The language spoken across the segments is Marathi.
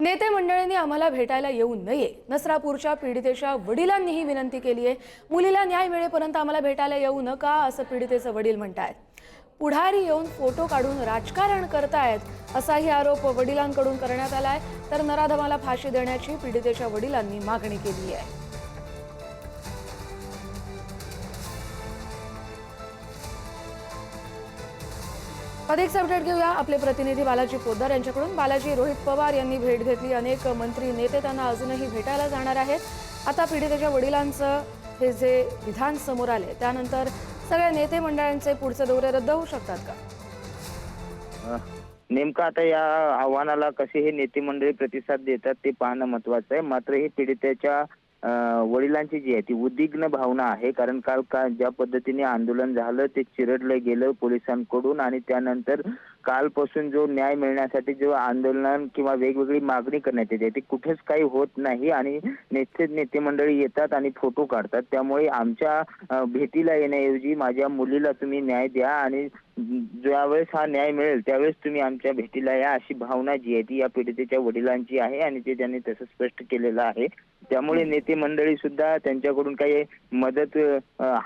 नेते मंडळींनी आम्हाला भेटायला येऊ नये, नसरापूरच्या पीडितेच्या वडिलांनी ही विनंती केली आहे। मुलीला न्याय मिळेपर्यंत आम्हाला भेटायला येऊ नका असं पीडितेचे वडील म्हणतात। पुढारी येऊन फोटो काढून राजकारण करतायत असाही आरोप वडिलांकडून करण्यात आलाय। तर नराधमाला फाशी देण्याची पीडितेच्या वडिलांनी मागणी केली आहे। अधिक अपडेट घेऊया आपले प्रतिनिधी बालाजी पोद्दार यांच्याकडून। बालाजी, रोहित पवार यांनी भेट घेतली, अनेक मंत्री नेते त्यांना अजूनही भेटायला जाणार आहेत। आता पीडितेच्या वडिलांचं हे जे विधान समोर आले त्यानंतर सगळ्या नेते मंडळांचे पुढचे दौरे रद्द होऊ शकतात का? नेमका आता या आव्हानाला कसे हे नेते मंडळी प्रतिसाद देतात ते पाहणं महत्त्वाचं आहे। मात्र हे पीडितेच्या वडिलांची जी आहे ती उद्विग्न भावना आहे, कारण काल ज्या पद्धतीने आंदोलन झालं ते चिरडलं गेलं पोलिसांकडून, आणि त्यानंतर कालपासून जो न्याय मिळण्यासाठी जो आंदोलन किंवा वेगवेगळी मागणी करण्यात येते ती कुठेच काही होत नाही, आणि नेते मंडळी येतात आणि फोटो काढतात। त्यामुळे आमच्या भेटीला येण्याऐवजी माझ्या मुलीला तुम्ही न्याय द्या, आणि ज्यावेळेस हा न्याय मिळेल त्यावेळेस तुम्ही आमच्या भेटीला या, अशी भावना जी आहे ती या पीडितेच्या वडिलांची आहे, आणि ते त्यांनी तसं स्पष्ट केलेलं आहे। त्यामुळे नेते मंडळी सुद्धा त्यांच्याकडून काही मदत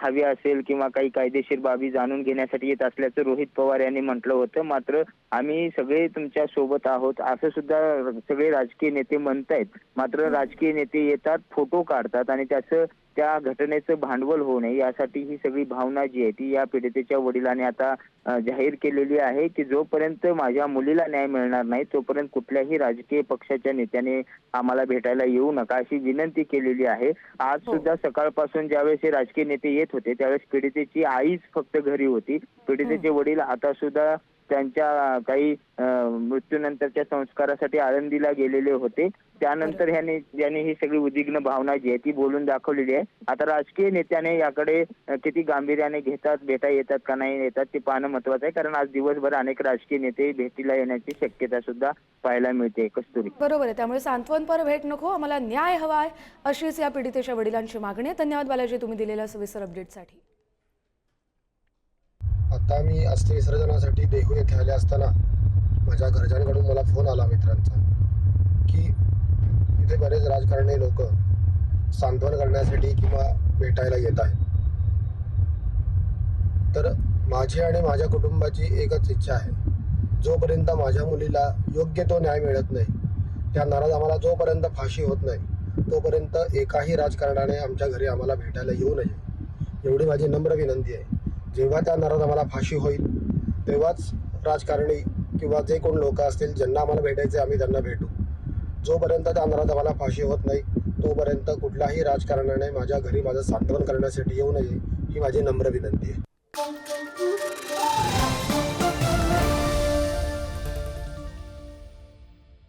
हवी असेल किंवा काही कायदेशीर बाबी जाणून घेण्यासाठी येत असल्याचं रोहित पवार यांनी म्हटलं होतं। मात्र आम्ही सगळे तुमच्या सोबत आहोत असं सुद्धा सगळे राजकीय नेते म्हणतायत। मात्र राजकीय नेते येतात, फोटो काढतात, आणि त्याचं त्या घटनेचं भांडवल होऊ नये यासाठी ही सगळी भावना जी आहे ती या पीडितेच्या वडिलांनी आता जाहीर केलेली आहे की जोपर्यंत माझ्या मुलीला न्याय मिळणार नाही तोपर्यंत कुठल्याही राजकीय पक्षाच्या नेत्याने आम्हाला भेटायला येऊ नका अशी विनंती केलेली आहे। आज सुद्धा सकाळपासून ज्यावेळेस हे राजकीय नेते येत होते त्यावेळेस पीडितेची आईच फक्त घरी होती। पीडितेचे वडील आता सुद्धा त्यांच्या काही मृत्यूनंतरच्या संस्कारासाठी आळंदीला गेलेले होते। त्यानंतर यांनी ही सगळी उद्विग्न भावना जी आहे ती बोलून दाखवलेली आहे। आता राजकीय नेत्याने याकडे किती गांभीर्याने घेतात, भेटा येतात का नाही येतात ते पाहणं महत्त्वाचं आहे, कारण आज दिवसभर अनेक राजकीय नेते भेटीला येण्याची शक्यता सुद्धा पाहायला मिळते। कस्तुरी, बरोबर आहे, त्यामुळे सांत्वनपर भेट नको, आम्हाला न्याय हवाय अशीच या पीडितेच्या वडिलांची मागणी आहे। धन्यवाद बालाजी, तुम्ही दिलेल्या सविस्तर अपडेटसाठी। आता मी अस्थि विसर्जनासाठी देहू येथे आले असताना माझ्या घरच्यांकडून मला फोन आला मित्रांचा की इथे बरेच राजकारणी लोक सांत्वन करण्यासाठी किंवा भेटायला येत आहेत। तर माझी आणि माझ्या कुटुंबाची एकच इच्छा आहे, जोपर्यंत माझ्या मुलीला योग्य तो न्याय मिळत नाही, त्या नराधमाला जोपर्यंत फाशी होत नाही तोपर्यंत एकाही राजकारणाने आमच्या घरी आम्हाला भेटायला येऊ नये एवढी माझी नम्र विनंती आहे। जेव्हा त्या नराधमाला फाशी होईल तेव्हाच राजकारणी किंवा जे कोण लोक असतील ज्यांना आम्हाला भेटायचे आम्ही त्यांना भेटू। जोपर्यंत त्या नराधमाला फाशी होत नाही तोपर्यंत कुठल्याही राजकारणाने माझ्या घरी माझं सांत्वन करण्यासाठी येऊ नये ही माझी नम्र विनंती आहे।